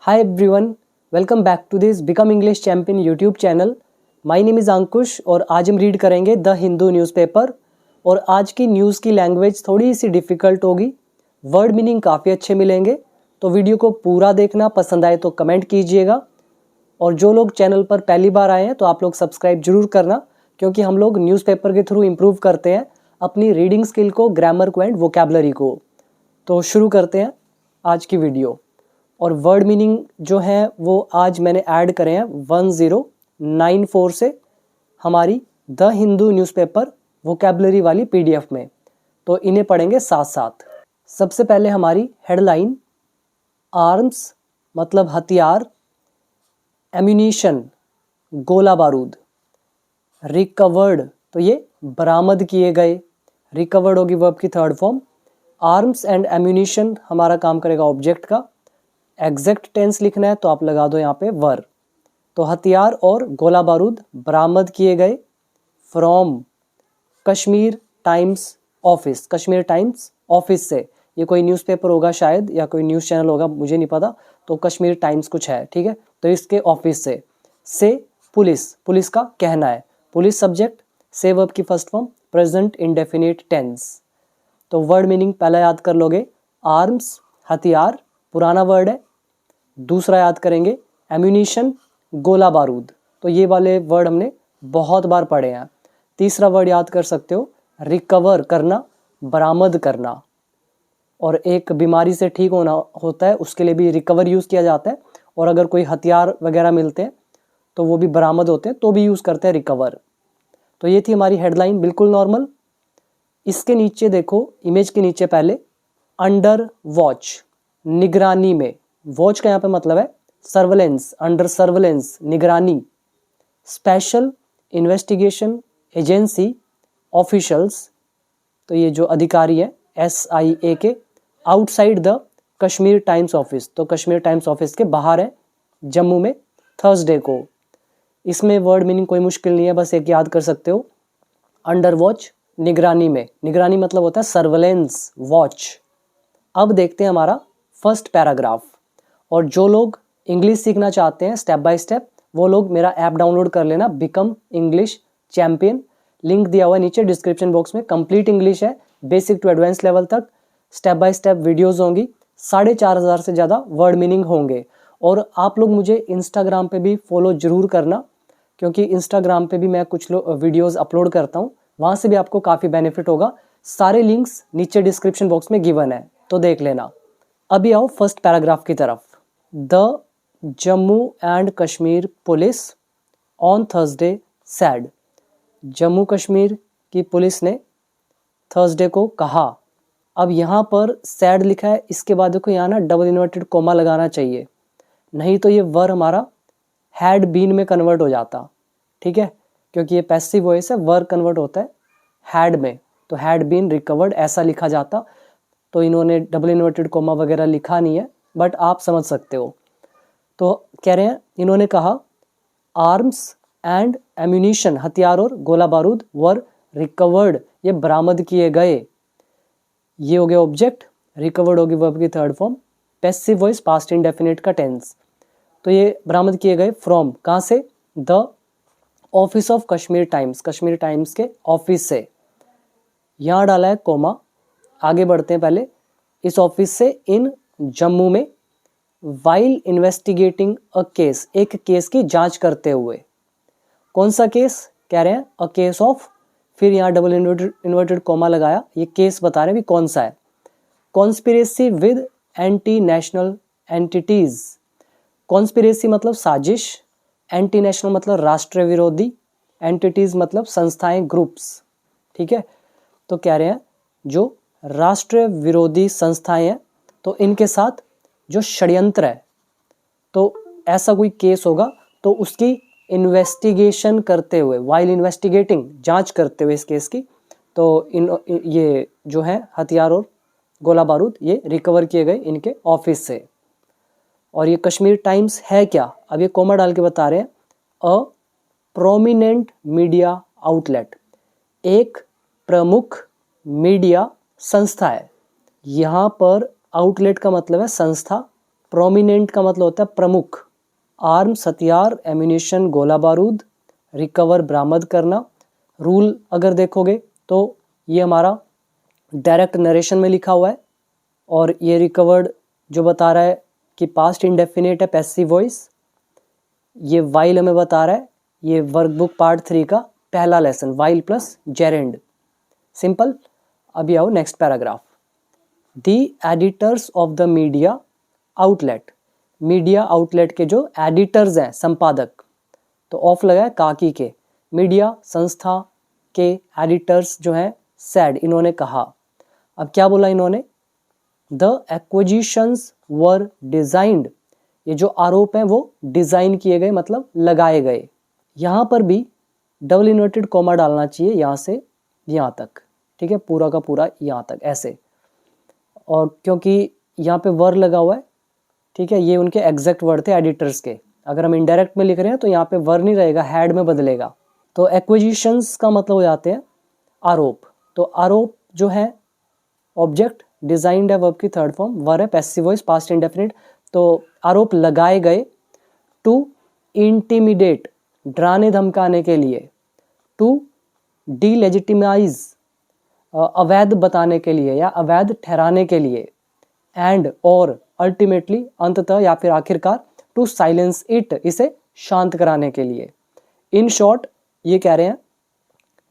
Hi everyone, welcome back to this Become English Champion YouTube channel. My name is अंकुश और आज हम read करेंगे the Hindu newspaper. और आज की न्यूज़ की लैंग्वेज थोड़ी सी डिफ़िकल्ट होगी, वर्ड मीनिंग काफ़ी अच्छे मिलेंगे, तो वीडियो को पूरा देखना, पसंद आए तो कमेंट कीजिएगा। और जो लोग चैनल पर पहली बार आए हैं तो आप लोग सब्सक्राइब जरूर करना, क्योंकि हम लोग न्यूज़पेपर के थ्रू इम्प्रूव करते हैं अपनी रीडिंग स्किल को, ग्रामर को एंड वोकैबलरी को। तो शुरू करते हैं आज की वीडियो। और वर्ड मीनिंग जो है वो आज मैंने ऐड करे हैं 1094 से हमारी द हिंदू न्यूज़पेपर वोकैबलरी वाली पीडीएफ में, तो इन्हें पढ़ेंगे साथ साथ। सबसे पहले हमारी हेडलाइन, आर्म्स मतलब हथियार, एम्यूनिशन गोला बारूद, रिकवर्ड तो ये बरामद किए गए, रिकवर्ड होगी वर्ब की third form. Arms and ammunition हमारा काम करेगा ऑब्जेक्ट का, एग्जैक्ट टेंस लिखना है तो आप लगा दो यहाँ पे वर। तो हथियार और गोला बारूद बरामद किए गए from Kashmir times office, Kashmir times office से। ये कोई न्यूज़पेपर होगा शायद, या कोई न्यूज़ चैनल होगा, मुझे नहीं पता, तो कश्मीर टाइम्स कुछ है, ठीक है। तो इसके ऑफिस से पुलिस, पुलिस का कहना है, पुलिस सब्जेक्ट, से वर्ब की first form present indefinite tense. तो वर्ड मीनिंग पहला याद कर लोगे, आर्म्स हथियार पुराना वर्ड है। दूसरा याद करेंगे एम्यूनिशन गोला बारूद, तो ये वाले वर्ड हमने बहुत बार पढ़े हैं। तीसरा वर्ड याद कर सकते हो रिकवर करना, बरामद करना। और एक बीमारी से ठीक होना होता है उसके लिए भी रिकवर यूज़ किया जाता है, और अगर कोई हथियार वगैरह मिलते हैं तो वो भी बरामद होते हैं तो भी यूज़ करते हैं रिकवर। तो ये थी हमारी हेडलाइन, बिल्कुल नॉर्मल। इसके नीचे देखो, इमेज के नीचे पहले अंडर वॉच, निगरानी में। वॉच का यहाँ पे मतलब है सर्वेलेंस, अंडर सर्वेलेंस निगरानी। स्पेशल इन्वेस्टिगेशन एजेंसी ऑफिशियल्स, तो ये जो अधिकारी है SIA के, outside the Kashmir times office, तो कश्मीर टाइम्स ऑफिस के बाहर है जम्मू में थर्सडे को। इसमें वर्ड मीनिंग कोई मुश्किल नहीं है, बस एक याद कर सकते हो, अंडर वॉच निगरानी में। निगरानी मतलब होता है सर्वेलेंस, वॉच। अब देखते हैं हमारा फर्स्ट पैराग्राफ। और जो लोग इंग्लिश सीखना चाहते हैं स्टेप बाय स्टेप, वो लोग मेरा ऐप डाउनलोड कर लेना, बिकम इंग्लिश चैंपियन। लिंक दिया हुआ है नीचे डिस्क्रिप्शन बॉक्स में। कंप्लीट इंग्लिश है, बेसिक टू एडवांस लेवल तक, स्टेप बाय स्टेप वीडियोस होंगी, 4500 से ज़्यादा वर्ड मीनिंग होंगे। और आप लोग मुझे इंस्टाग्राम पे भी फॉलो जरूर करना, क्योंकि इंस्टाग्राम पे भी मैं कुछ वीडियोज़ अपलोड करता हूँ, वहाँ से भी आपको काफ़ी बेनिफिट होगा। सारे लिंक्स नीचे डिस्क्रिप्शन बॉक्स में गिवन है, तो देख लेना। अभी आओ फर्स्ट पैराग्राफ की तरफ। The Jammu and Kashmir police on Thursday sad, Jammu Kashmir की पुलिस ने थर्सडे को कहा। अब यहाँ पर सैड लिखा है, इसके बाद देखो यहाँ ना डबल इन्वर्टेड कोमा लगाना चाहिए, नहीं तो ये वर हमारा हैड बीन में कन्वर्ट हो जाता, ठीक है, क्योंकि ये पैसिव वॉइस है, वर कन्वर्ट होता है हैड में, तो हैड बीन रिकवर्ड ऐसा लिखा जाता। तो इन्होंने डबल इन्वर्टेड कोमा वगैरह लिखा नहीं है, बट आप समझ सकते हो। तो कह रहे हैं, इन्होंने कहा आर्म्स एंड एम्यूनिशन, हथियार और गोला बारूद, वर रिकवर्ड, ये बरामद किए गए। ये हो गया ऑब्जेक्ट, रिकवर्ड होगी वर्ब की third form, passive voice past indefinite का टेंस। तो ये बरामद किए गए फ्रॉम, कहाँ से, the office of Kashmir times, Kashmir times के ऑफिस से। यहाँ डाला है कोमा। आगे बढ़ते हैं, पहले इस ऑफिस से इन जम्मू में, वाइल इन्वेस्टिगेटिंग अ केस, एक केस की जांच करते हुए। कौन सा केस कह रहे हैं, अ केस ऑफ, फिर यहाँ डबल इन्वर्टेड कोमा लगाया, ये केस बता रहे हैं भी कौन सा है। Conspiracy with anti national entities, conspiracy मतलब साजिश, एंटी नेशनल मतलब राष्ट्र विरोधी, एंटिटीज मतलब संस्थाएं, ग्रुप्स, ठीक है। तो कह रहे हैं जो राष्ट्र विरोधी संस्थाएं हैं, तो इनके साथ जो षड्यंत्र है, तो ऐसा कोई केस होगा, तो उसकी इन्वेस्टिगेशन करते हुए, वाइल इन्वेस्टिगेटिंग, जांच करते हुए इस केस की, तो ये जो है हथियार और गोला बारूद ये रिकवर किए गए इनके ऑफिस से। और ये कश्मीर टाइम्स है क्या, अब ये कोमा डाल के बता रहे हैं, अ प्रोमिनेंट मीडिया आउटलेट, एक प्रमुख मीडिया संस्था है। यहाँ पर आउटलेट का मतलब है संस्था, प्रोमिनेंट का मतलब होता है प्रमुख। आर्म्स हथियार, एम्यूनिशन गोला बारूद। रिकवर बरामद करना। रूल अगर देखोगे तो ये हमारा डायरेक्ट नरेशन में लिखा हुआ है, और ये रिकवर्ड जो बता रहा है कि पास्ट इंडेफिनिट है, पैसिव वॉइस। ये वाइल हमें बता रहा है, ये वर्कबुक पार्ट 3 का पहला lesson, while plus gerund. Simple. अभी आओ next paragraph. The editors of the media outlet, media outlet के जो एडिटर्स हैं, संपादक, तो ऑफ लगा है काकी के, मीडिया संस्था के एडिटर्स जो हैं सैड, इन्होंने कहा। अब क्या बोला इन्होंने, द एक्विजिशंस वर डिजाइंड, ये जो आरोप हैं वो डिजाइन किए गए मतलब लगाए गए। यहाँ पर भी डबल इन्वर्टेड कॉमा डालना चाहिए, यहाँ से यहाँ तक, ठीक है, पूरा का पूरा यहाँ तक ऐसे, और क्योंकि यहाँ पे वर लगा हुआ है, ठीक है, ये उनके एग्जैक्ट वर्ड थे एडिटर्स के। अगर हम इनडायरेक्ट में लिख रहे हैं तो यहाँ पे वर नहीं रहेगा, हैड में बदलेगा। तो एक्विजिशंस का मतलब हो जाते हैं आरोप। तो आरोप जो है ऑब्जेक्ट, डिजाइंड है वर्ब की थर्ड फॉर्म, वर है पैसिव वॉइस पास्ट इंडेफिनिट। तो आरोप लगाए गए, टू इंटिमिडेट डराने धमकाने के लिए, टू डीलेजिटिमाइज अवैध बताने के लिए या अवैध ठहराने के लिए, एंड और अल्टीमेटली अंततः या फिर आखिरकार टू साइलेंस इट, इसे शांत कराने के लिए। इन शॉर्ट ये कह रहे हैं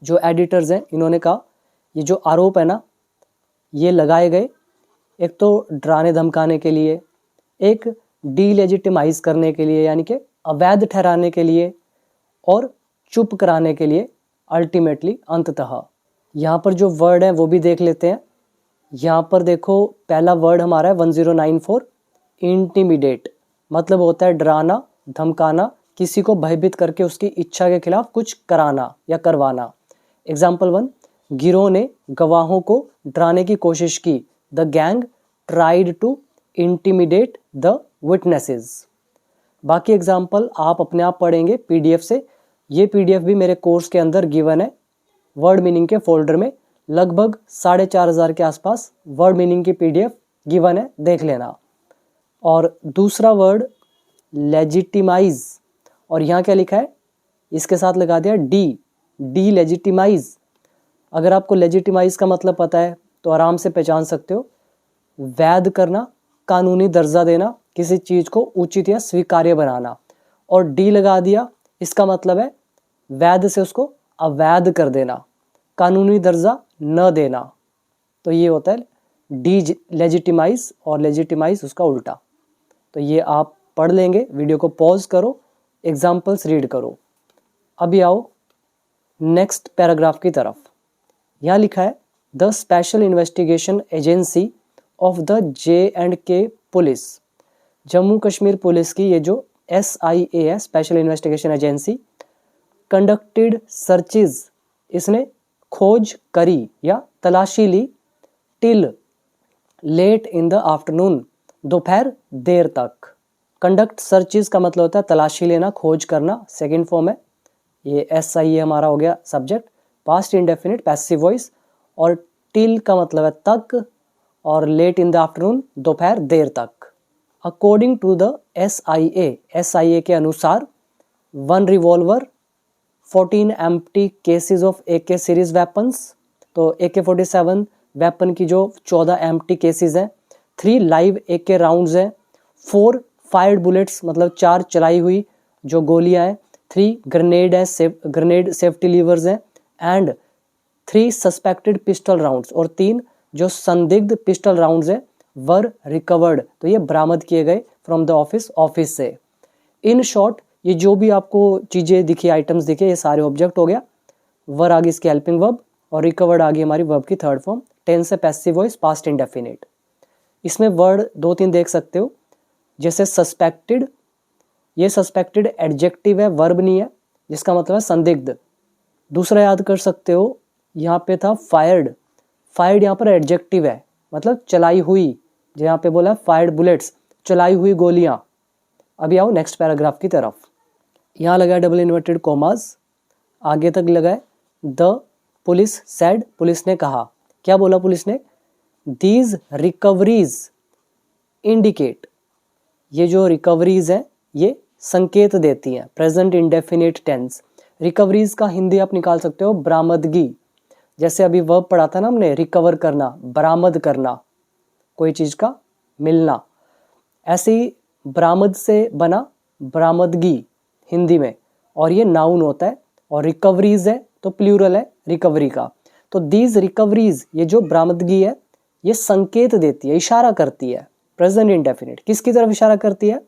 जो एडिटर्स हैं, इन्होंने कहा ये जो आरोप है ना ये लगाए गए, एक तो डराने धमकाने के लिए, एक डीलेजिटिमाइज करने के लिए यानी कि अवैध ठहराने के लिए, और चुप कराने के लिए अल्टीमेटली अंततः। यहाँ पर जो वर्ड है वो भी देख लेते हैं। यहाँ पर देखो पहला वर्ड हमारा है 1094, इंटिमिडेट, मतलब होता है डराना धमकाना, किसी को भयभीत करके उसकी इच्छा के खिलाफ कुछ कराना या करवाना। एग्जाम्पल 1, गिरोह ने गवाहों को डराने की कोशिश की, the gang tried to intimidate the witnesses. बाकी एग्जाम्पल आप अपने आप पढ़ेंगे पीडीएफ से, ये पीडीएफ भी मेरे कोर्स के अंदर गिवन है वर्ड मीनिंग के फोल्डर में, लगभग 4500 के आसपास वर्ड मीनिंग की पीडीएफ गिवन है, देख लेना। और दूसरा वर्ड लेजिटिमाइज, और यहाँ क्या लिखा है, इसके साथ लगा दिया डी लेजिटिमाइज। अगर आपको लेजिटिमाइज का मतलब पता है तो आराम से पहचान सकते हो, वैध करना, कानूनी दर्जा देना, किसी चीज को उचित या स्वीकार्य बनाना। और डी लगा दिया, इसका मतलब है वैध से उसको अवैध कर देना, कानूनी दर्जा न देना। तो ये होता है डी लेजिटिमाइज, और लेजिटिमाइज उसका उल्टा। तो ये आप पढ़ लेंगे, वीडियो को पॉज करो, एग्जाम्पल्स रीड करो। अभी आओ नेक्स्ट पैराग्राफ की तरफ। यहाँ लिखा है the special investigation agency of the J&K police, Jammu Kashmir police की ये जो SIA है, special investigation agency, conducted searches, इसने खोज करी या तलाशी ली, till late in the afternoon, दोपहर देर तक। कंडक्ट सर्चेज का मतलब होता है तलाशी लेना, खोज करना, सेकंड फॉर्म है। ये SIA हमारा हो गया subject, past indefinite passive voice, और टिल का मतलब है तक, और लेट इन द आफ्टरनून दोपहर देर तक। अकॉर्डिंग टू द SIA के अनुसार 1 revolver, 14 empty cases of AK series weapons, तो AK-47 वेपन की जो 14 एम्प्टी केसेस हैं, 3 लाइव AK राउंड्स हैं, 4 फायर्ड बुलेट्स मतलब 4 चलाई हुई जो गोलियां हैं, 3 ग्रेनेड है, ग्रेनेड सेफ्टी लीवर्स हैं, एंड 3 सस्पेक्टेड पिस्टल राउंड्स, और 3 जो संदिग्ध पिस्टल राउंड्स हैं वर रिकवर्ड, तो ये बरामद किए गए फ्रॉम द ऑफिस से। इन शॉर्ट ये जो भी आपको चीज़ें दिखी, आइटम्स दिखे, ये सारे ऑब्जेक्ट हो गया, वर आ गई इसकी हेल्पिंग वर्ब, और रिकवर्ड आ गई हमारी वर्ब की थर्ड फॉर्म, टेंस है पैसिव वॉइस पास्ट इंडेफिनिट। इसमें वर्ड 2-3 देख सकते हो, जैसे सस्पेक्टेड, ये सस्पेक्टेड एडजेक्टिव है, वर्ब नहीं है, जिसका मतलब है संदिग्ध। दूसरा याद कर सकते हो, यहाँ पे था फायर्ड, फायर्ड यहाँ पर एडजेक्टिव है, मतलब चलाई हुई, जहाँ पे बोला फायर्ड बुलेट्स, चलाई हुई गोलियां। अभी आओ नेक्स्ट पैराग्राफ की तरफ। यहाँ लगा है डबल इन्वर्टेड कॉमास, आगे तक लगा है द पुलिस सेड, पुलिस ने कहा। क्या बोला पुलिस ने, दीज रिकवरीज इंडिकेट, ये जो रिकवरीज हैं ये संकेत देती हैं, प्रेजेंट इंडेफिनिट टेंस। रिकवरीज का हिंदी आप निकाल सकते हो बरामदगी। जैसे अभी वर्ब पढ़ा था ना हमने, रिकवर करना, बरामद करना, कोई चीज का मिलना, ऐसे ही बरामद से बना बरामदगी हिंदी में, और ये नाउन होता है, और रिकवरीज है तो प्लूरल है रिकवरी का। तो दीज रिकवरीज, ये जो बरामदगी है ये संकेत देती है, इशारा करती है, प्रेजेंट इंडेफिनिट किसकी तरफ इशारा करती है?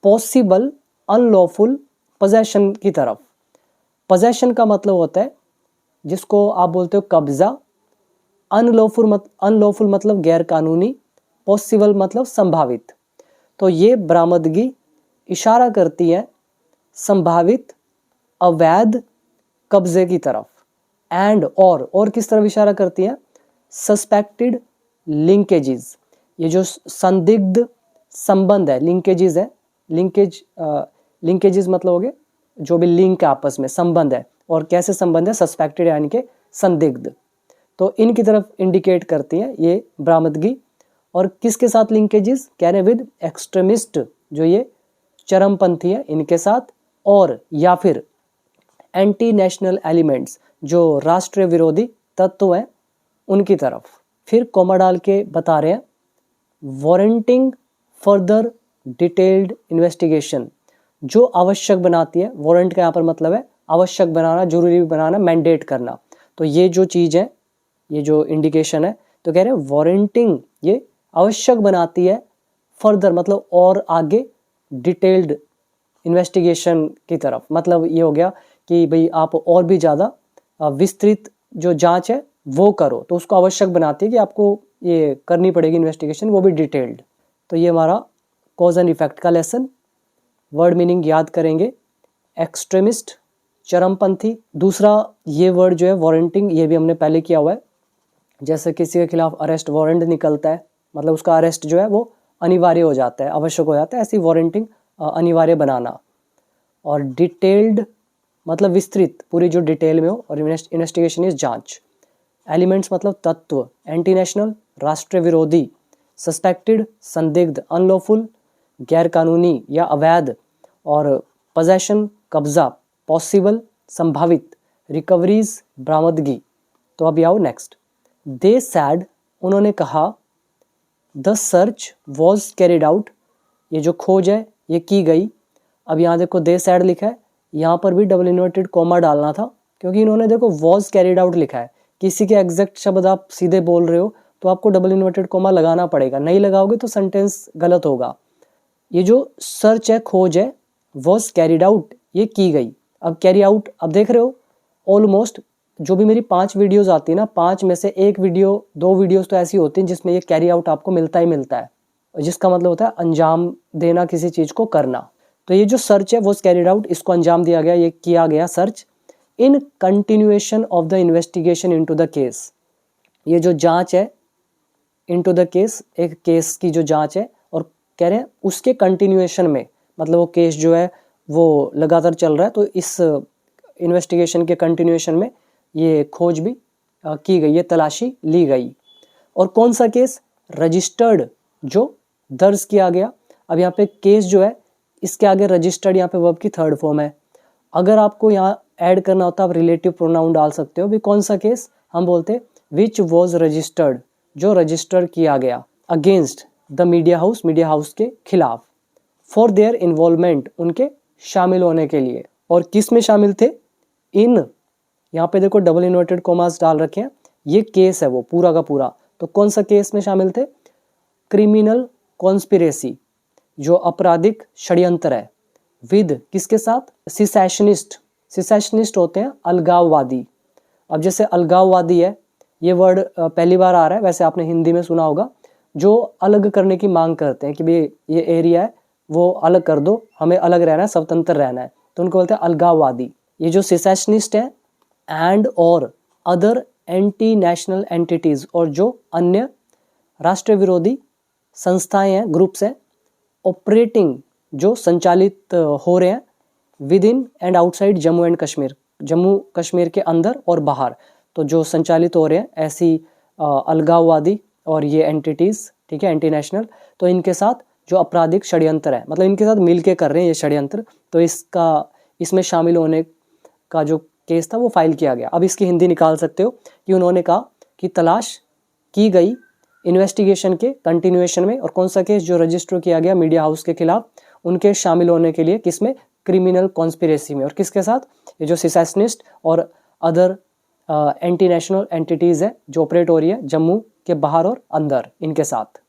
पॉसिबल अनलॉफुल पोजेशन की तरफ। पोजेशन का मतलब होता है जिसको आप बोलते हो कब्जा, अनलॉफुल मतलब गैर कानूनी, पॉसिबल मतलब संभावित। तो ये बरामदगी इशारा करती है संभावित अवैध कब्जे की तरफ। एंड और किस तरफ इशारा करती है? सस्पेक्टेड लिंकेजेस, ये जो संदिग्ध संबंध है, लिंकेजेस है, लिंकेजेस मतलब हो गए जो भी लिंक है आपस में, संबंध है, और कैसे संबंध है? सस्पेक्टेड यानी कि संदिग्ध। तो इनकी तरफ इंडिकेट करती है ये बरामदगी। और किसके साथ लिंकेजेस? कह रहे विद एक्सट्रीमिस्ट, जो ये चरमपंथी है इनके साथ, और या फिर एंटी नेशनल एलिमेंट्स, जो राष्ट्रीय विरोधी तत्व हैं उनकी तरफ। फिर कोमा डाल के बता रहे हैं वारंटिंग फर्दर डिटेल्ड इन्वेस्टिगेशन, जो आवश्यक बनाती है। वारंट का यहाँ पर मतलब है आवश्यक बनाना, जरूरी बनाना, मैंडेट करना। तो ये जो चीज़ है, ये जो इंडिकेशन है, तो कह रहे हैं वारंटिंग ये आवश्यक बनाती है, फर्दर मतलब और आगे, डिटेल्ड इन्वेस्टिगेशन की तरफ। मतलब ये हो गया कि भाई आप और भी ज़्यादा विस्तृत जो जांच है वो करो, तो उसको आवश्यक बनाती है कि आपको ये करनी पड़ेगी इन्वेस्टिगेशन, वो भी डिटेल्ड। तो ये हमारा कॉज एंड इफेक्ट का लेसन। वर्ड मीनिंग याद करेंगे, एक्सट्रीमिस्ट चरमपंथी। दूसरा ये वर्ड जो है वारंटिंग, ये भी हमने पहले किया हुआ है। जैसे किसी के खिलाफ अरेस्ट वारंट निकलता है, मतलब उसका अरेस्ट जो है वो अनिवार्य हो जाता है, आवश्यक हो जाता है, ऐसी वारंटिंग अनिवार्य बनाना। और डिटेल्ड मतलब विस्तृत, पूरी जो डिटेल में हो, और इन्वेस्टिगेशन इज जांच। एलिमेंट्स मतलब तत्व, एंटी नेशनल राष्ट्र विरोधी, सस्पेक्टेड संदिग्ध, अनलॉफुल गैर कानूनी या अवैध, और पोजेशन कब्जा, पॉसिबल संभावित, रिकवरीज बरामदगी। तो अब आओ नेक्स्ट। दे सैड उन्होंने कहा, the search was carried out, ये जो खोज है ये की गई। अब यहाँ देखो दे सैड लिखा है, यहाँ पर भी डबल इन्वर्टेड कॉमा डालना था, क्योंकि इन्होंने देखो वॉज कैरिड आउट लिखा है। किसी के एग्जैक्ट शब्द आप सीधे बोल रहे हो तो आपको डबल इन्वर्टेड कॉमा लगाना पड़ेगा, नहीं लगाओगे तो सेंटेंस गलत होगा। ये जो सर्च है, खोज है, वॉज कैरिड आउट, ये की गई। अब कैरी आउट, अब देख रहे हो ऑलमोस्ट जो भी मेरी 5 वीडियोस आती है ना, 5 में से 1 वीडियो 2 वीडियोस तो ऐसी होती हैं जिसमें ये कैरी आउट आपको मिलता ही मिलता है, जिसका मतलब होता है अंजाम देना, किसी चीज़ को करना। तो ये जो सर्च है वो कैरिड आउट, इसको अंजाम दिया गया, ये किया गया search. In continuation of the investigation into the case, ये जो जांच है इनटू द केस, एक केस की जो जांच है, और कह रहे हैं उसके कंटिन्यूएशन में, मतलब वो केस जो है वो लगातार चल रहा है, तो इस इन्वेस्टिगेशन के कंटिन्यूएशन में ये खोज भी की गई है, तलाशी ली गई। और कौन सा केस? रजिस्टर्ड, जो दर्ज किया गया। अब यहाँ पे केस जो है इसके आगे रजिस्टर्ड, यहाँ पे वर्ब की थर्ड फॉर्म है। अगर आपको यहाँ ऐड करना होता है आप रिलेटिव प्रोनाउन डाल सकते हो भी। कौन सा केस? हम बोलते विच वॉज रजिस्टर्ड, जो रजिस्टर किया गया, अगेंस्ट द मीडिया हाउस के खिलाफ, फॉर देयर इन्वॉल्वमेंट, उनके शामिल होने के लिए। और किस में शामिल थे? इन, यहाँ पे देखो डबल इन्वर्टेड कॉमास डाल रखे हैं, ये केस है वो पूरा का पूरा। तो कौन सा केस में शामिल थे? क्रिमिनल कॉन्स्पिरेसी, जो आपराधिक षड्यंत्र है, विद किसके साथ? सिसेशनिस्ट, सिसेशनिस्ट होते हैं अलगाववादी। अब जैसे अलगाववादी है, ये वर्ड पहली बार आ रहा है, वैसे आपने हिंदी में सुना होगा, जो अलग करने की मांग करते हैं कि भाई ये एरिया है वो अलग कर दो, हमें अलग रहना है, स्वतंत्र रहना है, तो उनको बोलते हैं अलगाववादी। ये जो सिसेशनिस्ट है, एंड और अदर एंटी नेशनल एंटिटीज, और जो अन्य राष्ट्र विरोधी संस्थाएं हैं, ग्रुप्स हैं, ऑपरेटिंग, जो संचालित हो रहे हैं, with in and outside Jammu and Kashmir, Jammu Kashmir के अंदर और बाहर, तो जो संचालित हो रहे हैं ऐसी अलगाववादी और ये एंटिटीज़, ठीक है, एंटी नेशनल, तो इनके साथ जो आपराधिक षड्यंत्र है, मतलब इनके साथ मिलके कर रहे हैं ये षड्यंत्र, तो इसमें शामिल होने का जो केस था वो फाइल किया गया। अब इसकी हिंदी निकाल सकते हो कि उन्होंने कहा कि तलाश की गई इन्वेस्टिगेशन के कंटिन्यूएशन में, और कौन सा केस जो रजिस्टर किया गया मीडिया हाउस के खिलाफ, उनके शामिल होने के लिए किसमें, क्रिमिनल कॉन्स्पिरेसी में। और किसके साथ, ये जो सिसेशनिस्ट और अदर एंटी नेशनल एंटिटीज है जो ऑपरेट हो रही है जम्मू के बाहर और अंदर, इनके साथ।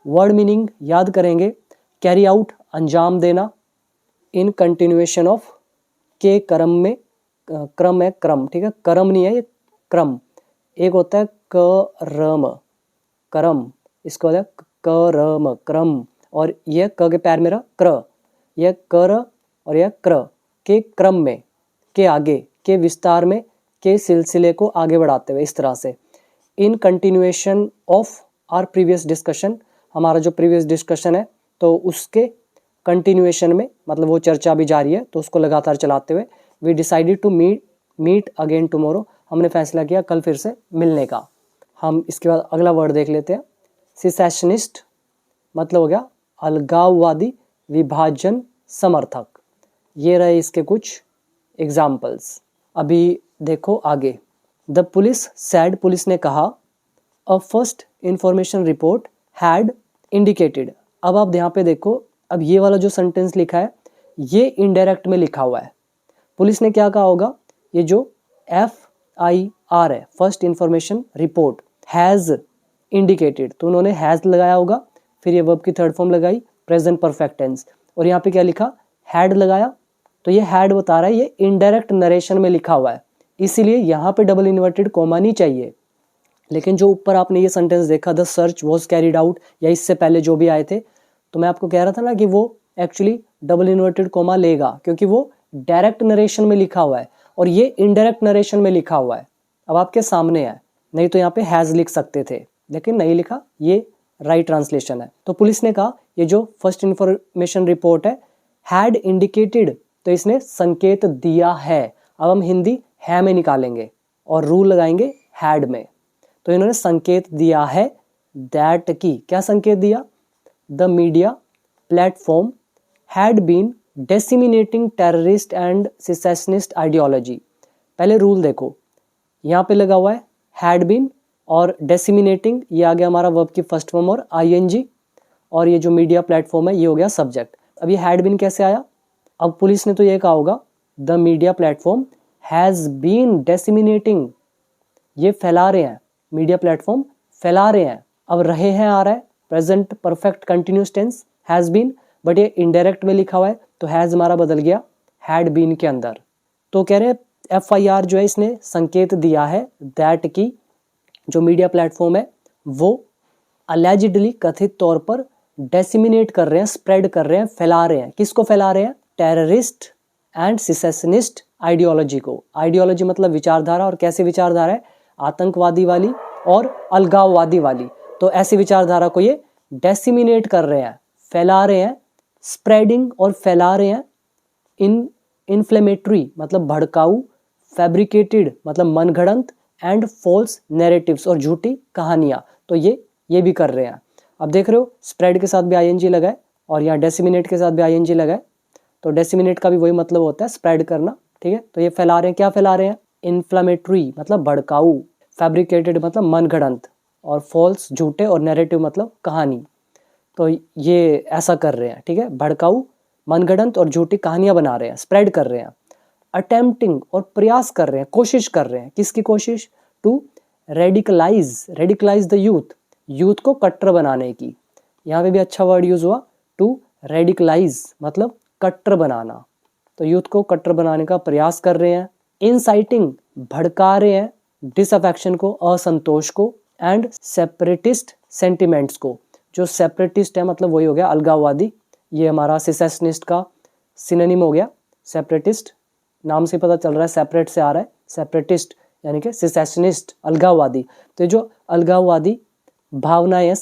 वर्ड मीनिंग याद करेंगे, कैरी आउट अंजाम देना, इन कंटिन्यूएशन ऑफ के क्रम में, क्रम है क्रम, ठीक है, कर्म नहीं है ये क्रम, एक होता है करम, करम, इसको होता है करम क्रम, और यह क के पैर मेरा क्र, यह कर और यह क्र, के क्रम में, के आगे, के विस्तार में, के सिलसिले को आगे बढ़ाते हुए, इस तरह से। In continuation of our previous discussion, हमारा जो प्रीवियस डिस्कशन है तो उसके कंटिन्यूएशन में, मतलब वो चर्चा भी जारी है तो उसको लगातार चलाते हुए, we decided to meet again tomorrow, हमने फैसला किया कल फिर से मिलने का। हम इसके बाद अगला वर्ड देख लेते हैं, सिसेशनिस्ट, मतलब हो गया अलगाववादी, विभाजन समर्थक। ये रहे इसके कुछ एग्जाम्पल्स। अभी देखो आगे, द पुलिस सैड, पुलिस ने कहा, a first information report had indicated. अब आप यहाँ पे देखो, अब ये वाला जो सेंटेंस लिखा है ये इनडायरेक्ट में लिखा हुआ है। पुलिस ने क्या कहा होगा, ये जो FIR है, first information report, has indicated, तो उन्होंने हैज़ लगाया होगा, फिर ये वर्ब की थर्ड फॉर्म लगाई, प्रेजेंट परफेक्ट टेंस, और यहाँ पे क्या लिखा, हैड लगाया, तो ये हैड बता रहा है ये इनडायरेक्ट नरेशन में लिखा हुआ है, इसीलिए यहाँ पे डबल इन्वर्टेड कोमा नहीं चाहिए। लेकिन जो ऊपर आपने ये सेंटेंस देखा, the search was carried out, या इससे पहले जो भी आए थे, तो मैं आपको कह रहा था ना कि वो एक्चुअली डबल इन्वर्टेड कोमा लेगा, क्योंकि वो डायरेक्ट नरेशन में लिखा हुआ है और ये इनडायरेक्ट नरेशन में लिखा हुआ है। अब आपके सामने है, नहीं तो यहाँ पे हैज़ लिख सकते थे, लेकिन नहीं लिखा, ये राइट ट्रांसलेशन है। तो पुलिस ने कहा ये जो फर्स्ट इंफॉर्मेशन रिपोर्ट है, हैड इंडिकेटेड, तो इसने संकेत दिया है। अब हम हिंदी है में निकालेंगे और रूल लगाएंगे हैड में, तो इन्होंने संकेत दिया है, दैट की, क्या संकेत दिया, the media platform had been disseminating terrorist and secessionist ideology. पहले रूल देखो, यहाँ पे लगा हुआ है हैड बीन और डिसेमिनेटिंग, ये आ गया हमारा वर्ब की फर्स्ट फॉर्म और ING, और ये जो मीडिया प्लेटफॉर्म है ये हो गया सब्जेक्ट। अब ये हैड बीन कैसे आया, अब पुलिस ने तो ये कहा होगा the media platform has been disseminating, ये फैला रहे हैं, मीडिया प्लेटफॉर्म फैला रहे हैं। अब रहे हैं आ रहा है, present perfect continuous tense has been, but ये इनडायरेक्ट में लिखा हुआ है तो हैज़ हमारा बदल गया हैड बीन के अंदर। तो कह रहे हैं FIR जो है इसने संकेत दिया है दैट की जो मीडिया प्लेटफॉर्म है वो अलेजिडली, कथित तौर पर डेसिमिनेट कर रहे हैं, स्प्रेड कर रहे हैं, फैला रहे हैं। किसको फैला रहे हैं, टेररिस्ट एंड सिसेशनिस्ट आइडियोलॉजी को। आइडियोलॉजी मतलब विचारधारा, और कैसे विचारधारा है, आतंकवादी वाली और अलगाववादी वाली। तो ऐसी विचारधारा को ये डेसिमिनेट कर रहे हैं, फैला रहे हैं, स्प्रेडिंग और फैला रहे हैं, इन्फ्लेमेटरी मतलब भड़काऊ, फैब्रिकेटेड मतलब मनगढ़ंत, एंड फॉल्स नैरेटिव्स और झूठी कहानियाँ, तो ये भी कर रहे हैं। अब देख रहे हो स्प्रेड के साथ भी ING लगा है और यहाँ डेसिमिनेट के साथ भी ING लगा है, तो डेसिमिनेट का भी वही मतलब होता है स्प्रेड करना, ठीक है। तो ये फैला रहे हैं, क्या फैला रहे हैं, इन्फ्लेमेटरी मतलब भड़काऊ, फैब्रिकेटेड मतलब मनगढ़ंत, और फॉल्स झूठे, और नैरेटिव मतलब कहानी। तो ये ऐसा कर रहे हैं, ठीक है, भड़काऊ, मनगढ़ंत और झूठी कहानियां बना रहे हैं, स्प्रेड कर रहे हैं। अटेम्प्टिंग और प्रयास कर रहे हैं, कोशिश कर रहे हैं, किसकी कोशिश, टू रेडिकलाइज द यूथ को कट्टर बनाने की। यहाँ पे भी अच्छा वर्ड यूज हुआ, टू रेडिकलाइज मतलब कट्टर बनाना, तो यूथ को कट्टर बनाने का प्रयास कर रहे हैं। इनसाइटिंग भड़का रहे हैं, डिसअफेक्शन को, असंतोष को, एंड सेपरेटिस्ट सेंटिमेंट्स को। जो सेपरेटिस्ट है मतलब वही हो गया अलगाववादी, ये हमारा सिसेशनिस्ट का सिनोनिम हो गया। सेपरेटिस्ट नाम से पता चल रहा है, सेपरेट से आ रहा है, सेपरेटिस्ट यानी कि सिसेशनिस्ट अलगाववादी। तो जो अलगाववादी भावनाएं हैं,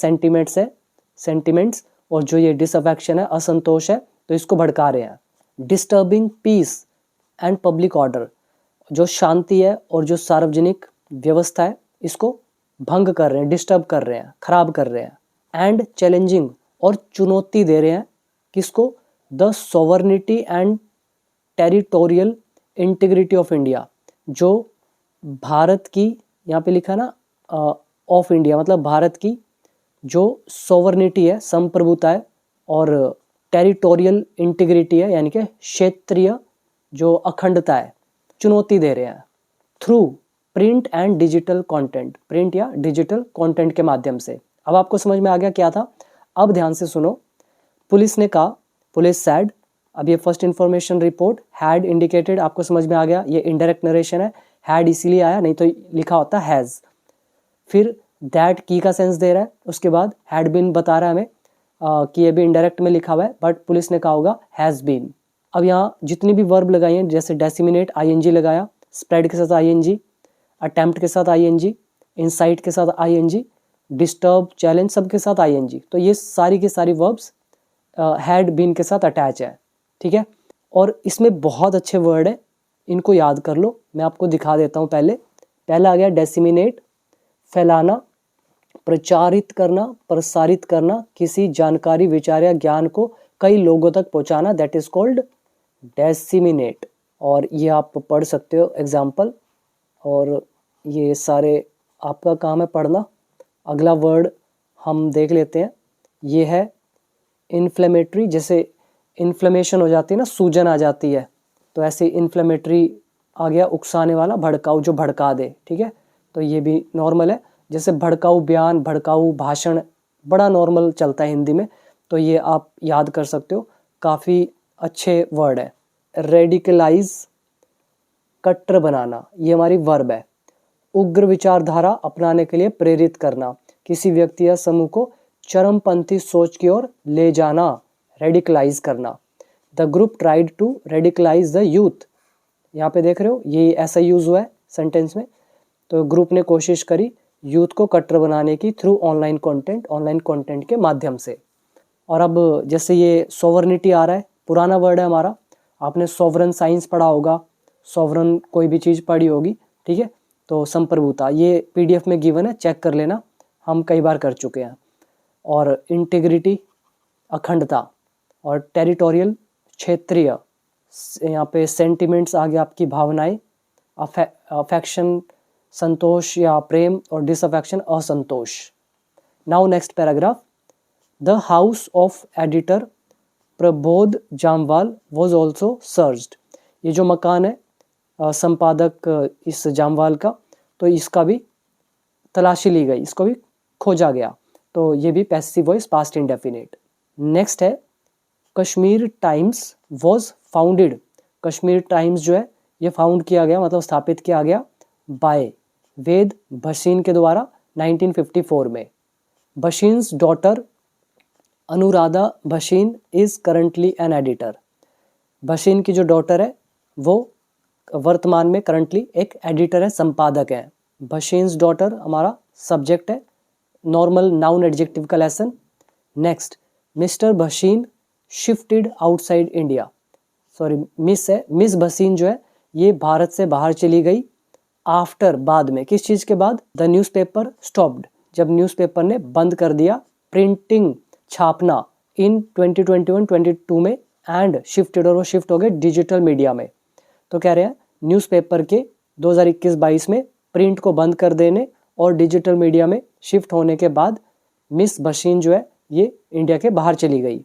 सेंटिमेंट्स, और जो ये डिसअफेक्शन है, असंतोष है, तो इसको भड़का रहे हैं। Disturbing peace and public order, जो शांति है और जो सार्वजनिक व्यवस्था है इसको भंग कर रहे हैं, डिस्टर्ब कर रहे हैं, खराब कर रहे हैं। एंड चैलेंजिंग और चुनौती दे रहे हैं किसको? The sovereignty and territorial integrity of India, जो भारत की, यहाँ पे लिखा ना ऑफ इंडिया, मतलब भारत की जो सॉवर्निटी है, संप्रभुता है, और टेरिटोरियल इंटीग्रिटी है यानी कि क्षेत्रीय जो अखंडता है, चुनौती दे रहे हैं through print and digital content, print या डिजिटल कंटेंट के माध्यम से। अब आपको समझ में आ गया क्या था? अब ध्यान से सुनो। पुलिस ने कहा, पुलिस सैड, अब ये first information report had indicated, आपको समझ में आ गया, ये इनडायरेक्ट नरेशन है, हैड इसीलिए आया, नहीं तो लिखा होता हैज़। फिर दैट की का सेंस दे रहा है, उसके बाद हैड बीन बता रहा है हमें कि ये भी इनडायरेक्ट में लिखा हुआ है, बट पुलिस ने कहा होगा हैज़ बीन। अब यहाँ जितनी भी वर्ब लगाई हैं, जैसे डेसिमिनेट आईएनजी लगाया, स्प्रेड के साथ आईएनजी, अटेम्प्ट के साथ आईएनजी, इंसाइट के साथ आईएनजी, डिस्टर्ब, चैलेंज, सब के साथ आईएनजी, तो ये सारी की सारी वर्ब्स हैड बीन के साथ अटैच है, ठीक है। और इसमें बहुत अच्छे वर्ड है, इनको याद कर लो, मैं आपको दिखा देता हूँ। पहला आ गया डेसिमिनेट, फैलाना, प्रचारित करना, प्रसारित करना, किसी जानकारी, विचार या ज्ञान को कई लोगों तक पहुंचाना, दैट इज कॉल्ड डेसिमिनेट। और ये आप पढ़ सकते हो एग्जाम्पल, और ये सारे आपका काम है पढ़ना। अगला वर्ड हम देख लेते हैं, ये है इन्फ्लेमेटरी, जैसे इन्फ्लेमेशन हो जाती है ना, सूजन आ जाती है, तो ऐसे इन्फ्लेमेटरी आ गया, उकसाने वाला, भड़काऊ, जो भड़का दे, ठीक है, तो ये भी नॉर्मल है। जैसे भड़काऊ बयान, भड़काऊ भाषण, बड़ा नॉर्मल चलता है हिंदी में, तो ये आप याद कर सकते हो, काफ़ी अच्छे वर्ड है। रेडिकलाइज, कट्टर बनाना, ये हमारी वर्ब है। उग्र विचारधारा अपनाने के लिए प्रेरित करना, किसी व्यक्ति या समूह को चरमपंथी सोच की ओर ले जाना, रेडिकलाइज करना। The group tried to radicalise the youth, यहाँ पे देख रहे हो ये ऐसा यूज हुआ है सेंटेंस में, तो ग्रुप ने कोशिश करी यूथ को कट्टर बनाने की थ्रू ऑनलाइन कंटेंट के माध्यम से। और अब जैसे ये सोवरनिटी आ रहा है, पुराना वर्ड है हमारा, आपने सोवरन साइंस पढ़ा होगा, सोवरन कोई भी चीज़ पढ़ी होगी, ठीक है, तो संप्रभुता, ये पीडीएफ में गिवन है, चेक कर लेना, हम कई बार कर चुके हैं। और इंटीग्रिटी, अखंडता, और टेरिटोरियल, क्षेत्रीय, यहाँ पे सेंटिमेंट्स आ गया, आपकी भावनाएं, अफेक्शन, संतोष या प्रेम, और डिसअफेक्शन, असंतोष। Now next paragraph, the house of editor Prabodh Jamwal was also searched, ये जो मकान है संपादक इस जामवाल का, तो इसका भी तलाशी ली गई, इसको भी खोजा गया, तो ये भी passive voice past indefinite. Next है Kashmir times was founded, Kashmir times जो है ये फाउंड किया गया, मतलब स्थापित किया गया बाय वेद भसीन के द्वारा 1954 में। Bhasin's daughter Anuradha Bhasin is currently an editor, Bhasin की जो डॉटर है वो वर्तमान में करंटली एक एडिटर है, संपादक है। भसीन्स डॉटर हमारा सब्जेक्ट है, नॉर्मल नाउन एडजेक्टिव का lesson. Next, mister Bhasin shifted outside India, sorry miss है, मिस भसीन जो है ये भारत से बाहर चली गई आफ्टर, बाद में, किस चीज़ के बाद? द न्यूज़पेपर स्टॉप्ड, जब न्यूज़पेपर ने बंद कर दिया प्रिंटिंग, छापना, इन 2021-22 में, एंड शिफ्टेड, और वो शिफ्ट हो गए डिजिटल मीडिया में। तो कह रहे हैं न्यूज़पेपर के 2021-22 में प्रिंट को बंद कर देने और डिजिटल मीडिया में शिफ्ट होने के बाद मिस भसीन जो है ये इंडिया के बाहर चली गई।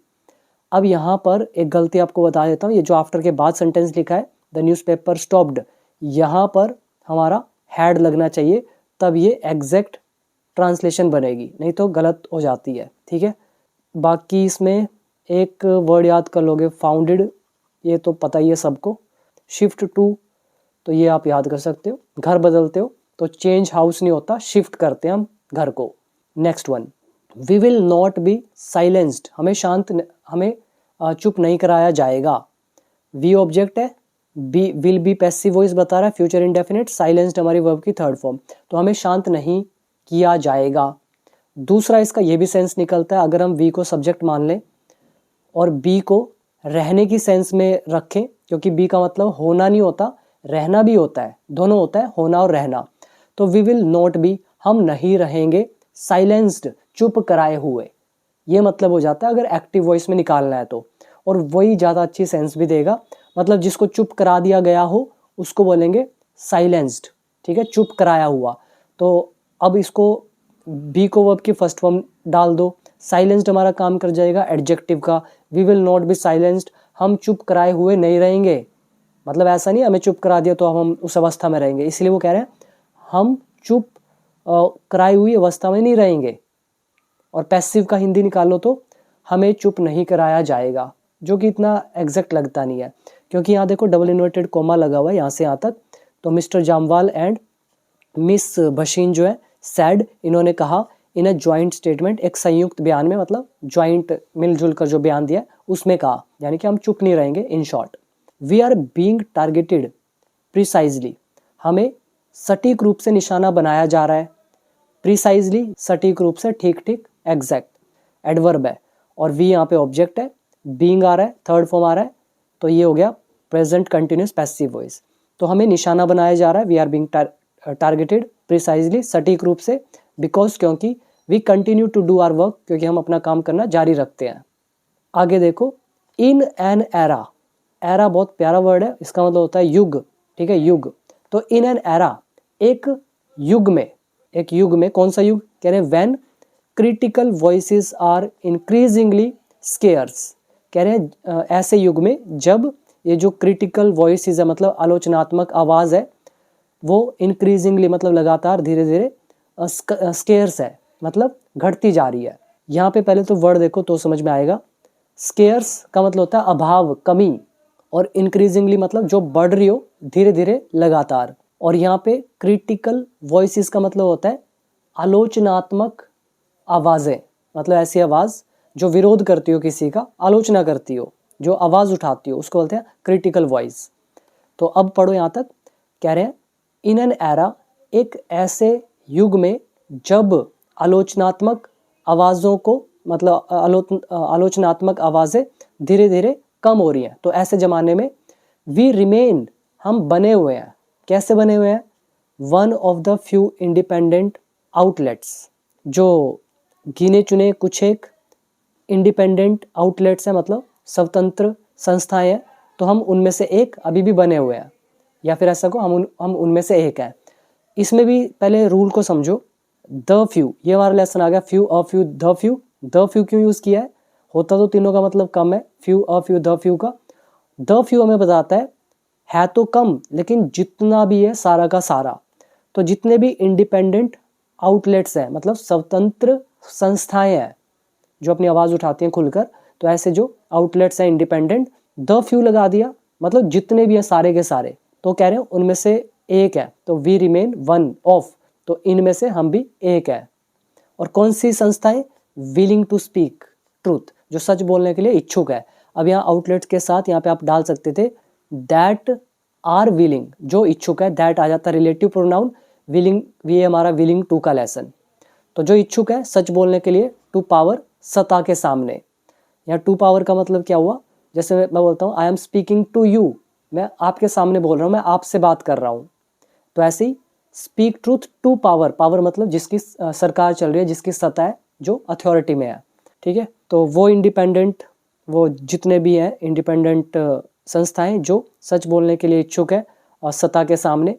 अब यहाँ पर एक गलती आपको बता देता हूँ, ये जो आफ्टर के बाद सेंटेंस लिखा है द न्यूज़पेपर स्टॉप्ड, यहाँ पर हमारा हैड लगना चाहिए, तब ये एग्जैक्ट ट्रांसलेशन बनेगी, नहीं तो गलत हो जाती है, ठीक है। बाकी इसमें एक वर्ड याद कर लोगे, फाउंडेड, ये तो पता ही है सबको। शिफ्ट टू, तो ये आप याद कर सकते हो, घर बदलते हो तो चेंज हाउस नहीं होता, शिफ्ट करते हैं हम घर को। Next one, we will not be silenced, हमें चुप नहीं कराया जाएगा। वी ऑब्जेक्ट है, be will be passive voice बता रहा है, फ्यूचर इंडेफिनिट, साइलेंस्ड हमारी वर्ब की थर्ड फॉर्म, तो हमें शांत नहीं किया जाएगा। दूसरा इसका ये भी सेंस निकलता है, अगर हम वी को सब्जेक्ट मान लें और बी को रहने की सेंस में रखें, क्योंकि बी का मतलब होना नहीं होता, रहना भी होता है, दोनों होता है, होना और रहना। तो वी विल नॉट बी, हम नहीं रहेंगे, साइलेंस्ड, चुप कराए हुए, ये मतलब हो जाता है अगर एक्टिव वॉइस में निकालना है तो, और वही ज़्यादा अच्छी सेंस भी देगा। मतलब जिसको चुप करा दिया गया हो उसको बोलेंगे साइलेंस्ड, ठीक है, चुप कराया हुआ। तो अब इसको बी को वर्ब की फर्स्ट फॉर्म डाल दो, साइलेंस्ड हमारा काम कर जाएगा एडजेक्टिव का। We will not be silenced, हम चुप कराए हुए नहीं रहेंगे। मतलब ऐसा नहीं हमें चुप करा दिया तो अब हम उस अवस्था में रहेंगे, इसलिए वो कह रहे हैं हम चुप कराई हुई अवस्था में नहीं रहेंगे। और पैसिव का हिंदी निकालो तो हमें चुप नहीं कराया जाएगा, जो कि इतना एग्जैक्ट लगता नहीं है, क्योंकि यहाँ देखो डबल इन्वर्टेड कोमा लगा हुआ है यहाँ से यहाँ तक। तो मिस्टर जामवाल एंड मिस भशीन जो है सैड, इन्होंने कहा इन अ ज्वाइंट स्टेटमेंट, एक संयुक्त बयान में, मतलब ज्वाइंट मिलजुल कर जो बयान दिया उसमें कहा, यानी कि हम चुप नहीं रहेंगे। In short, we are being targeted precisely, हमें सटीक रूप से निशाना बनाया जा रहा है। प्रिसाइजली सटीक रूप से, ठीक ठीक, एग्जैक्ट, एडवर्ब है, और वी यहाँ पे ऑब्जेक्ट है, बीइंग आ रहा है, थर्ड फॉर्म आ रहा है, तो ये हो गया प्रेजेंट कंटिन्यूस पैसिव वॉइस। तो हमें निशाना बनाया जा रहा है, we are being targeted precisely, सटीक रूप से, बिकॉज क्योंकि, we continue to do our work, क्योंकि हम अपना काम करना जारी रखते हैं। आगे देखो, इन एन एरा, एरा बहुत प्यारा वर्ड है, इसका मतलब होता है युग, ठीक है, युग। तो इन एन एरा, एक युग में, एक युग में, कौन सा युग कह रहे हैं, when critical voices are increasingly scarce, कह रहे हैं ऐसे युग में जब ये जो क्रिटिकल वॉइसेस है, मतलब आलोचनात्मक आवाज है, वो इंक्रीजिंगली मतलब लगातार, धीरे धीरे, स्केयर्स है, मतलब घटती जा रही है। यहाँ पे पहले तो वर्ड देखो तो समझ में आएगा। स्केयर्स का मतलब होता है अभाव, कमी, और इंक्रीजिंगली मतलब जो बढ़ रही हो, धीरे धीरे, लगातार। और यहाँ पे क्रिटिकल वॉइसेस का मतलब होता है आलोचनात्मक आवाजें, मतलब ऐसी आवाज जो विरोध करती हो, किसी का आलोचना करती हो, जो आवाज उठाती हो, उसको बोलते हैं क्रिटिकल वॉइस। तो अब पढ़ो यहाँ तक, कह रहे हैं इन एन एरा, एक ऐसे युग में जब आलोचनात्मक आवाजों को, मतलब आलोचनात्मक आवाजें धीरे धीरे कम हो रही हैं, तो ऐसे जमाने में वी रिमेन, हम बने हुए हैं। कैसे बने हुए हैं, one of the few independent outlets, जो गिने चुने कुछ एक इंडिपेंडेंट आउटलेट्स हैं, मतलब स्वतंत्र संस्थाएं हैं, तो हम उनमें से एक अभी भी बने हुए हैं, या फिर ऐसा को हम उनमें से एक हैं। इसमें भी पहले रूल को समझो, द फ्यू, ये हमारा लेसन आ गया, few, a few, the few. The few क्यों यूज किया है, होता तो तीनों का मतलब कम है, few, a few, the few का। द फ्यू हमें बताता है तो कम, लेकिन जितना भी है सारा का सारा, तो जितने भी इंडिपेंडेंट आउटलेट्स हैं, मतलब स्वतंत्र संस्थाएं हैं जो अपनी आवाज उठाती हैं खुलकर, तो ऐसे जो आउटलेट्स हैं इंडिपेंडेंट, द फ्यू लगा दिया, मतलब जितने भी है सारे के सारे, तो कह रहे हैं उनमें से एक है, तो वी रिमेन वन ऑफ, तो इनमें से हम भी एक है। और कौन सी संस्थाएं, विलिंग टू स्पीक ट्रूथ, जो सच बोलने के लिए इच्छुक है। अब यहाँ आउटलेट्स के साथ यहाँ पे आप डाल सकते थे दैट आर विलिंग, जो इच्छुक है, दैट आ जाता रिलेटिव प्रोनाउन, विलिंग, ये हमारा विलिंग टू का लेसन। तो जो इच्छुक है सच बोलने के लिए, टू पावर, सता के सामने। यहाँ टू पावर का मतलब क्या हुआ, जैसे मैं बोलता हूँ I am speaking to you, मैं आपके सामने बोल रहा हूँ, मैं आपसे बात कर रहा हूँ। तो ऐसे ही speak truth to power, power मतलब जिसकी सरकार चल रही है, जिसकी सत्ता है, जो अथॉरिटी में है, ठीक है। तो वो इंडिपेंडेंट, वो जितने भी हैं इंडिपेंडेंट संस्थाएं जो सच बोलने के लिए इच्छुक है और सत्ता के सामने,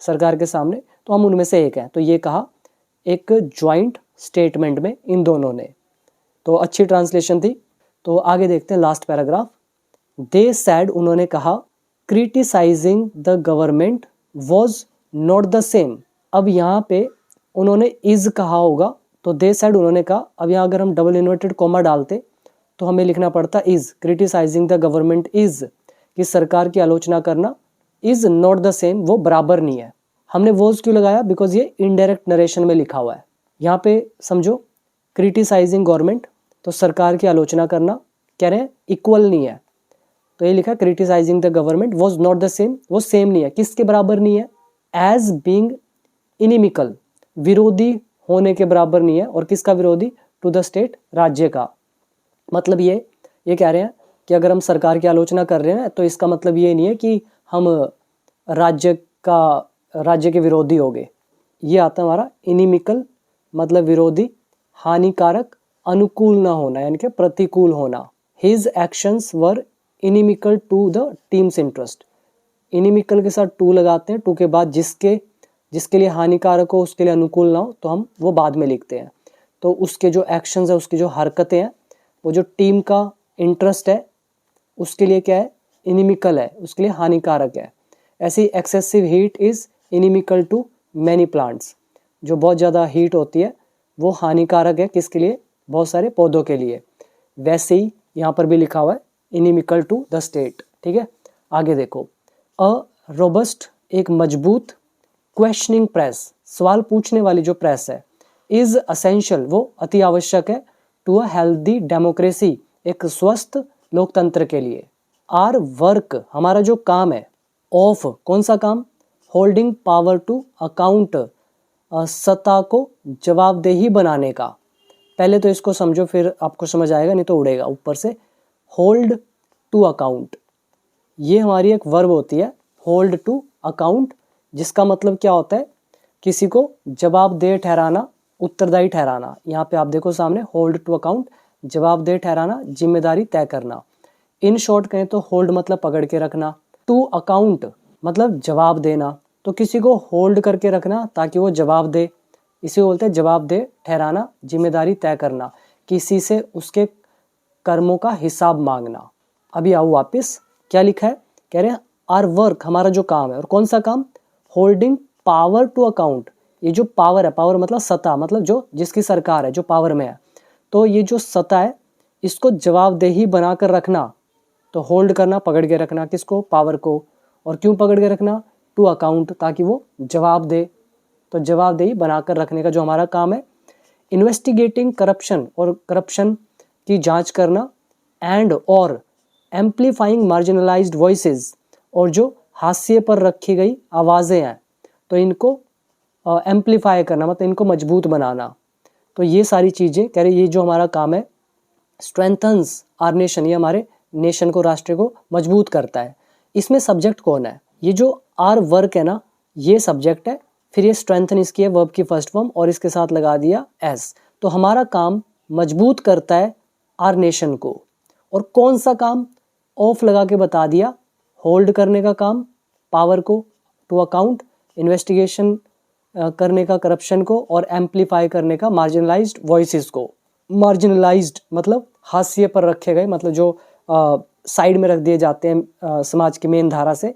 सरकार के सामने, तो हम उनमें से एक हैं। तो ये कहा एक ज्वाइंट स्टेटमेंट में इन दोनों ने, तो अच्छी ट्रांसलेशन थी। तो आगे देखते हैं लास्ट पैराग्राफ। दे सैड, उन्होंने कहा, criticising the government was not the same. अब यहाँ पे उन्होंने इज कहा होगा, तो दे सैड उन्होंने कहा। अब यहाँ अगर हम डबल इन्वर्टेड कॉमा डालते तो हमें लिखना पड़ता is, criticising the government is, कि सरकार की आलोचना करना, इज नॉट द सेम, वो बराबर नहीं है। हमने वॉज क्यों लगाया, बिकॉज ये इनडायरेक्ट नरेशन में लिखा हुआ है। यहाँ पे समझो, क्रिटिसाइजिंग गवर्नमेंट, तो सरकार की आलोचना करना, कह रहे हैं इक्वल नहीं है, तो ये लिखा criticising the government was not the same, वो सेम नहीं है, किसके बराबर नहीं है, एज बीइंग इनिमिकल, विरोधी होने के बराबर नहीं है। और किसका विरोधी, टू द स्टेट, राज्य का। मतलब ये कह रहे हैं कि अगर हम सरकार की आलोचना कर रहे हैं तो इसका मतलब ये नहीं है कि हम राज्य के विरोधी हो गए। ये आता है हमारा इनिमिकल, मतलब विरोधी, हानिकारक, अनुकूल ना होना यानी कि प्रतिकूल होना। His actions were inimical to the team's interest. Inimical के साथ टू लगाते हैं, टू के बाद जिसके लिए हानिकारक हो उसके लिए अनुकूल ना हो तो हम वो बाद में लिखते हैं। तो उसके जो एक्शंस है, उसकी जो हरकतें हैं, वो जो टीम का इंटरेस्ट है उसके लिए क्या है, इनिमिकल है, उसके लिए हानिकारक है। ऐसी excessive heat is inimical to many plants. जो बहुत ज़्यादा हीट होती है वो हानिकारक है किसके लिए, बहुत सारे पौधों के लिए। वैसे ही यहाँ पर भी लिखा हुआ है इनिमिकल टू द स्टेट। ठीक है, आगे देखो। अ रोबस्ट, एक मजबूत, क्वेश्चनिंग प्रेस, सवाल पूछने वाली जो प्रेस है, इज असेंशियल, वो अति आवश्यक है, टू अ हेल्दी डेमोक्रेसी, एक स्वस्थ लोकतंत्र के लिए। आर वर्क, हमारा जो काम है, ऑफ, कौन सा काम, होल्डिंग पावर टू अकाउंट, सत्ता को जवाबदेही बनाने का। पहले तो इसको समझो फिर आपको समझ आएगा, नहीं तो उड़ेगा ऊपर से। होल्ड टू अकाउंट, ये हमारी एक वर्ब होती है, होल्ड टू अकाउंट, जिसका मतलब क्या होता है, किसी को जवाबदेह ठहराना, उत्तरदायी ठहराना। यहाँ पे आप देखो सामने, होल्ड टू अकाउंट, जवाबदेह ठहराना, जिम्मेदारी तय करना। इन शॉर्ट कहें तो होल्ड मतलब पकड़ के रखना, टू अकाउंट मतलब जवाब देना। तो किसी को होल्ड करके रखना ताकि वो जवाब दे, इसे बोलते हैं जवाबदेह ठहराना, जिम्मेदारी तय करना, किसी से उसके कर्मों का हिसाब मांगना। अभी आओ वापस, क्या लिखा है, कह रहे हैं आर वर्क, हमारा जो काम है, और कौन सा काम, होल्डिंग पावर टू अकाउंट। ये जो पावर है, पावर मतलब सत्ता, मतलब जो जिसकी सरकार है, जो पावर में है, तो ये जो सत्ता है इसको जवाबदेही बनाकर रखना। तो होल्ड करना, पकड़ के रखना, किसको, पावर को। और क्यों पकड़ के रखना, टू अकाउंट, ताकि वो जवाब दे। तो जवाबदेही बनाकर रखने का जो हमारा काम है। इन्वेस्टिगेटिंग करप्शन, और करप्शन की जांच करना। एंड और एम्पलीफाइंग मार्जिनलाइज्ड वॉइसेस, और जो हाशिए पर रखी गई आवाज़ें हैं तो इनको एम्पलीफाई करना, मतलब इनको मजबूत बनाना। तो ये सारी चीज़ें कह रहे, ये जो हमारा काम है, स्ट्रेंथन्स आर नेशन, ये हमारे नेशन को, राष्ट्र को मजबूत करता है। इसमें सब्जेक्ट कौन है, ये जो आर वर्क है ना, ये सब्जेक्ट है, फिर ये स्ट्रेंथन इसकी है, वर्ब की फर्स्ट फॉर्म, और इसके साथ लगा दिया एस। तो हमारा काम मजबूत करता है आर नेशन को। और कौन सा काम, ऑफ लगा के बता दिया, होल्ड करने का काम, पावर को, टू अकाउंट, इन्वेस्टिगेशन करने का करप्शन को, और एम्पलीफाई करने का मार्जिनलाइज्ड वॉइसेस को। मार्जिनलाइज्ड मतलब हाशिए पर रखे गए, मतलब जो साइड में रख दिए जाते हैं समाज की मेन धारा से,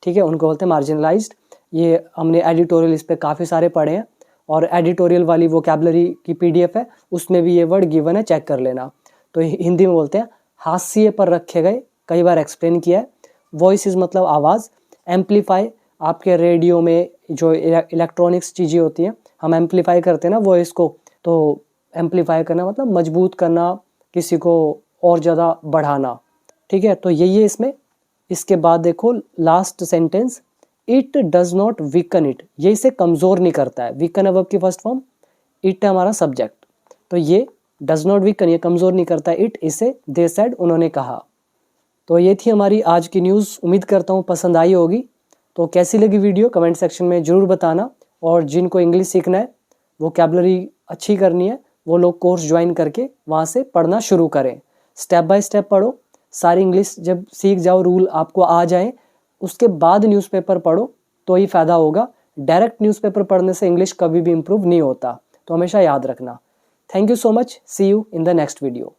ठीक है, उनको बोलते हैं मार्जिनलाइज्ड। ये हमने एडिटोरियल इस पे काफ़ी सारे पढ़े हैं, और एडिटोरियल वाली वोकैबुलरी की PDF है, उसमें भी ये वर्ड गिवन है, चेक कर लेना। तो हिंदी में बोलते हैं हाशिए पर रखे गए, कई बार एक्सप्लेन किया है। वॉइसेस मतलब आवाज़, एम्पलीफाई, आपके रेडियो में जो इलेक्ट्रॉनिक्स चीज़ें होती हैं, हम एम्पलीफाई करते हैं ना वॉइस को, तो एम्पलीफाई करना मतलब मजबूत करना, किसी को और ज़्यादा बढ़ाना। ठीक है, तो यही है इसमें। इसके बाद देखो last sentence, it does not weaken it, ये इसे कमज़ोर नहीं करता है। वीकन है वर्ब की फर्स्ट फॉर्म, इट है हमारा सब्जेक्ट, तो ये डज नॉट वीकन, ये कमज़ोर नहीं करता है, इट इसे दे सेड, उन्होंने कहा। तो ये थी हमारी आज की न्यूज़, उम्मीद करता हूँ पसंद आई होगी। तो कैसी लगी वीडियो कमेंट सेक्शन में ज़रूर बताना, और जिनको इंग्लिश सीखना है, वोकैबुलरी अच्छी करनी है, वो लोग कोर्स ज्वाइन करके वहाँ से पढ़ना शुरू करें। स्टेप बाय स्टेप पढ़ो, सारी इंग्लिश जब सीख जाओ, रूल आपको आ जाए, उसके बाद न्यूज़पेपर पढ़ो तो ही फ़ायदा होगा। डायरेक्ट न्यूज़पेपर पढ़ने से इंग्लिश कभी भी इम्प्रूव नहीं होता, तो हमेशा याद रखना। Thank you so much, see you in the next video.